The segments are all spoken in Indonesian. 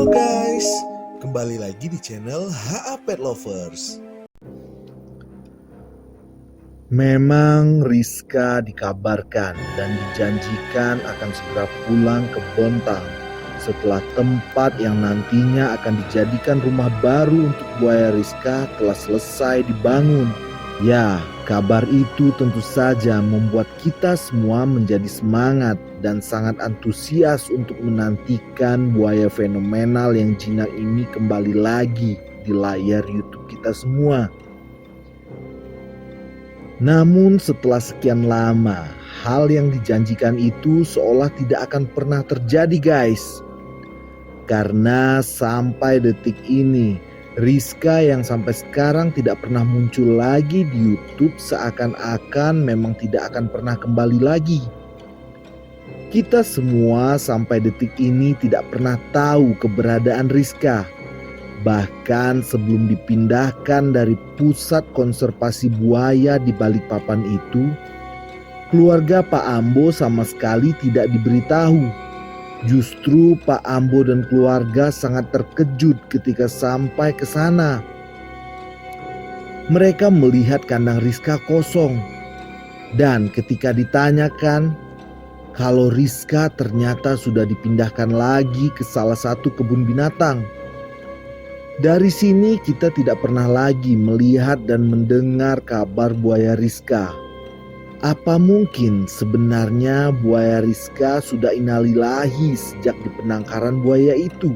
Halo guys, kembali lagi di channel HA Pet Lovers. Memang Rizka dikabarkan dan dijanjikan akan segera pulang ke Bontang setelah tempat yang nantinya akan dijadikan rumah baru untuk buaya Rizka telah selesai dibangun. Ya, kabar itu tentu saja membuat kita semua menjadi semangat dan sangat antusias untuk menantikan buaya fenomenal yang jinak ini kembali lagi di layar YouTube kita semua. Namun setelah sekian lama, hal yang dijanjikan itu seolah tidak akan pernah terjadi guys. Karena sampai detik ini, Rizka yang sampai sekarang tidak pernah muncul lagi di YouTube seakan-akan memang tidak akan pernah kembali lagi. Kita semua sampai detik ini tidak pernah tahu keberadaan Rizka. Bahkan sebelum dipindahkan dari pusat konservasi buaya di Balikpapan itu, keluarga Pak Ambo sama sekali tidak diberitahu. Justru Pak Ambo dan keluarga sangat terkejut ketika sampai ke sana. Mereka melihat kandang Rizka kosong. Dan ketika ditanyakan, kalau Rizka ternyata sudah dipindahkan lagi ke salah satu kebun binatang. Dari sini kita tidak pernah lagi melihat dan mendengar kabar buaya Rizka. Apa mungkin sebenarnya buaya Rizka sudah innalillahi sejak di penangkaran buaya itu?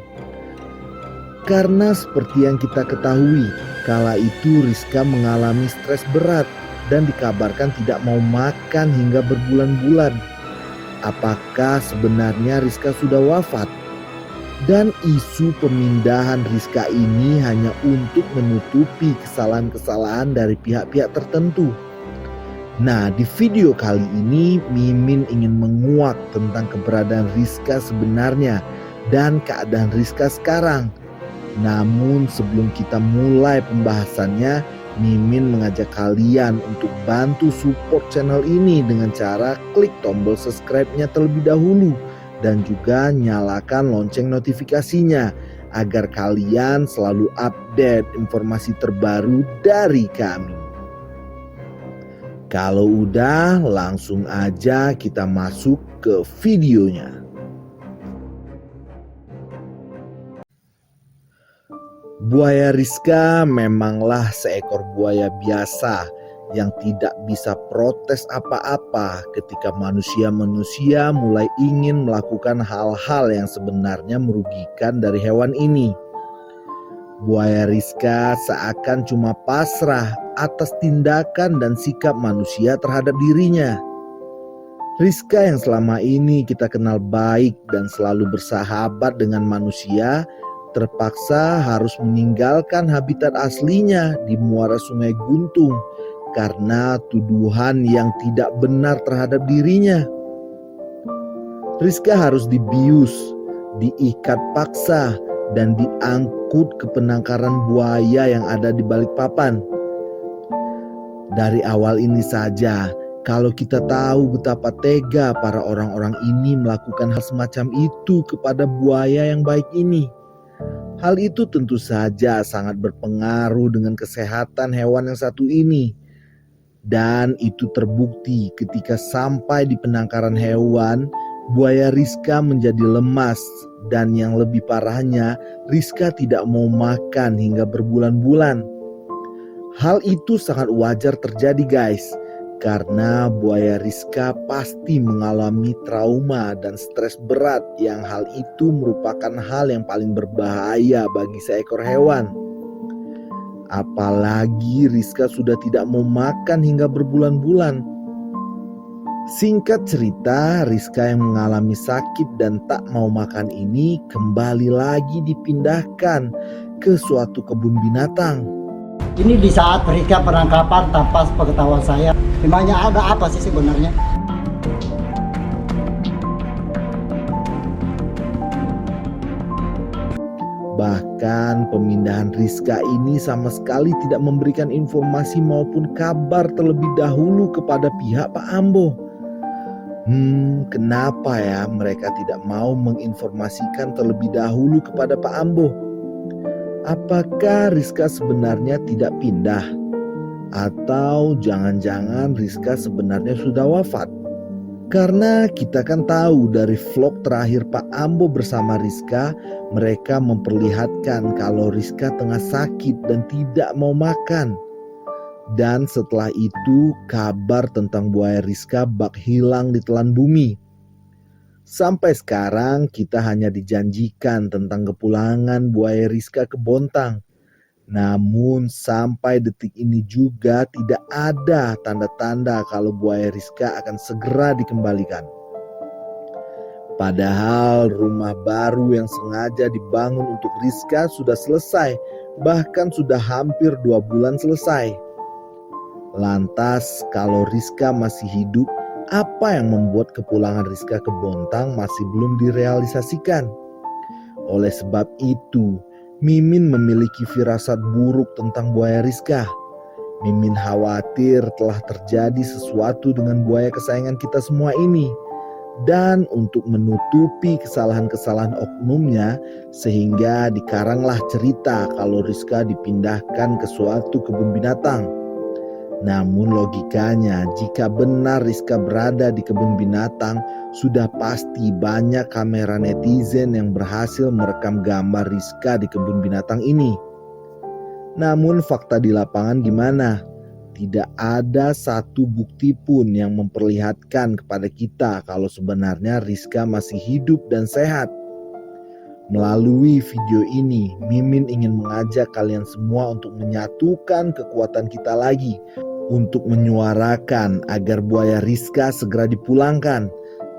Karena seperti yang kita ketahui, kala itu Rizka mengalami stres berat dan dikabarkan tidak mau makan hingga berbulan-bulan. Apakah sebenarnya Rizka sudah wafat? Dan isu pemindahan Rizka ini hanya untuk menutupi kesalahan-kesalahan dari pihak-pihak tertentu. Nah, di video kali ini Mimin ingin menguak tentang keberadaan Rizka sebenarnya dan keadaan Rizka sekarang. Namun sebelum kita mulai pembahasannya, Mimin mengajak kalian untuk bantu support channel ini dengan cara klik tombol subscribe-nya terlebih dahulu dan juga nyalakan lonceng notifikasinya agar kalian selalu update informasi terbaru dari kami. Kalau udah, langsung aja kita masuk ke videonya. Buaya Rizka memanglah seekor buaya biasa yang tidak bisa protes apa-apa ketika manusia-manusia mulai ingin melakukan hal-hal yang sebenarnya merugikan dari hewan ini. Buaya Rizka seakan cuma pasrah atas tindakan dan sikap manusia terhadap dirinya. Rizka yang selama ini kita kenal baik dan selalu bersahabat dengan manusia, terpaksa harus meninggalkan habitat aslinya di muara Sungai Guntung karena tuduhan yang tidak benar terhadap dirinya. Rizka harus dibius, diikat paksa, dan diangkut ke penangkaran buaya yang ada di Balikpapan. Dari awal ini saja, kalau kita tahu betapa tega para orang-orang ini melakukan hal semacam itu kepada buaya yang baik ini. Hal itu tentu saja sangat berpengaruh dengan kesehatan hewan yang satu ini. Dan itu terbukti ketika sampai di penangkaran hewan, buaya Rizka menjadi lemas. Dan yang lebih parahnya, Rizka tidak mau makan hingga berbulan-bulan. Hal itu sangat wajar terjadi guys, karena buaya Rizka pasti mengalami trauma dan stres berat yang hal itu merupakan hal yang paling berbahaya bagi seekor hewan. Apalagi Rizka sudah tidak mau makan hingga berbulan-bulan. Singkat cerita, Rizka yang mengalami sakit dan tak mau makan ini kembali lagi dipindahkan ke suatu kebun binatang. Ini di saat Rizka penangkapan tanpa sepengetahuan saya. Memangnya ada apa sih sebenarnya? Bahkan pemindahan Rizka ini sama sekali tidak memberikan informasi maupun kabar terlebih dahulu kepada pihak Pak Ambo. Kenapa ya mereka tidak mau menginformasikan terlebih dahulu kepada Pak Ambo? Apakah Rizka sebenarnya tidak pindah? Atau jangan-jangan Rizka sebenarnya sudah wafat? Karena kita kan tahu dari vlog terakhir Pak Ambo bersama Rizka, mereka memperlihatkan kalau Rizka tengah sakit dan tidak mau makan. Dan setelah itu kabar tentang buaya Rizka bak hilang di telan bumi. Sampai sekarang kita hanya dijanjikan tentang kepulangan buaya Rizka ke Bontang. Namun sampai detik ini juga tidak ada tanda-tanda kalau buaya Rizka akan segera dikembalikan. Padahal rumah baru yang sengaja dibangun untuk Rizka sudah selesai, bahkan sudah hampir 2 bulan selesai. Lantas kalau Rizka masih hidup, apa yang membuat kepulangan Rizka ke Bontang masih belum direalisasikan? Oleh sebab itu, Mimin memiliki firasat buruk tentang buaya Rizka. Mimin khawatir telah terjadi sesuatu dengan buaya kesayangan kita semua ini. Dan untuk menutupi kesalahan-kesalahan oknumnya, sehingga dikaranglah cerita kalau Rizka dipindahkan ke suatu kebun binatang. Namun logikanya, jika benar Rizka berada di kebun binatang, sudah pasti banyak kamera netizen yang berhasil merekam gambar Rizka di kebun binatang ini. Namun fakta di lapangan gimana? Tidak ada satu bukti pun yang memperlihatkan kepada kita kalau sebenarnya Rizka masih hidup dan sehat. Melalui video ini, Mimin ingin mengajak kalian semua untuk menyatukan kekuatan kita lagi, untuk menyuarakan agar buaya Rizka segera dipulangkan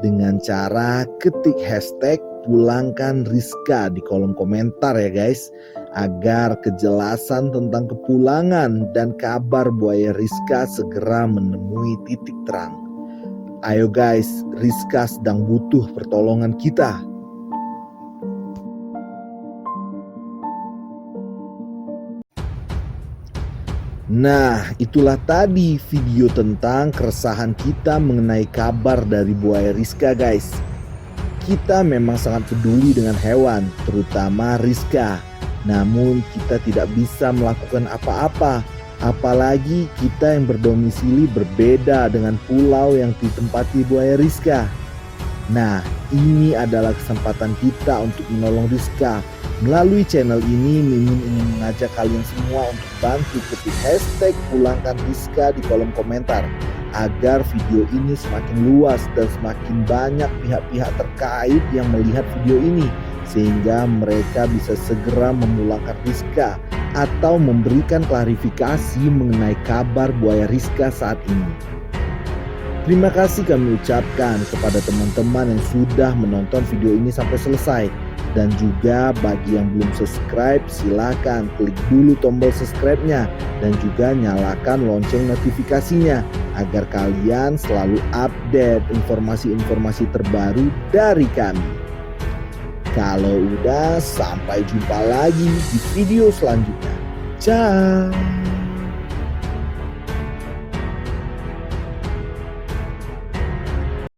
dengan cara ketik hashtag pulangkan Rizka di kolom komentar ya guys, agar kejelasan tentang kepulangan dan kabar buaya Rizka segera menemui titik terang. Ayo guys, Rizka sedang butuh pertolongan kita. Nah, itulah tadi video tentang keresahan kita mengenai kabar dari buaya Rizka guys. Kita memang sangat peduli dengan hewan, terutama Rizka. Namun kita tidak bisa melakukan apa-apa. Apalagi kita yang berdomisili berbeda dengan pulau yang ditempati buaya Rizka. Nah, ini adalah kesempatan kita untuk menolong Rizka. Melalui channel ini, Mimin ingin mengajak kalian semua untuk bantu ketik hashtag pulangkan Rizka di kolom komentar, agar video ini semakin luas dan semakin banyak pihak-pihak terkait yang melihat video ini, sehingga mereka bisa segera memulangkan Rizka atau memberikan klarifikasi mengenai kabar buaya Rizka saat ini. Terima kasih kami ucapkan kepada teman-teman yang sudah menonton video ini sampai selesai. Dan juga bagi yang belum subscribe, silakan klik dulu tombol subscribe-nya dan juga nyalakan lonceng notifikasinya agar kalian selalu update informasi-informasi terbaru dari kami. Kalau udah, sampai jumpa lagi di video selanjutnya. Ciao.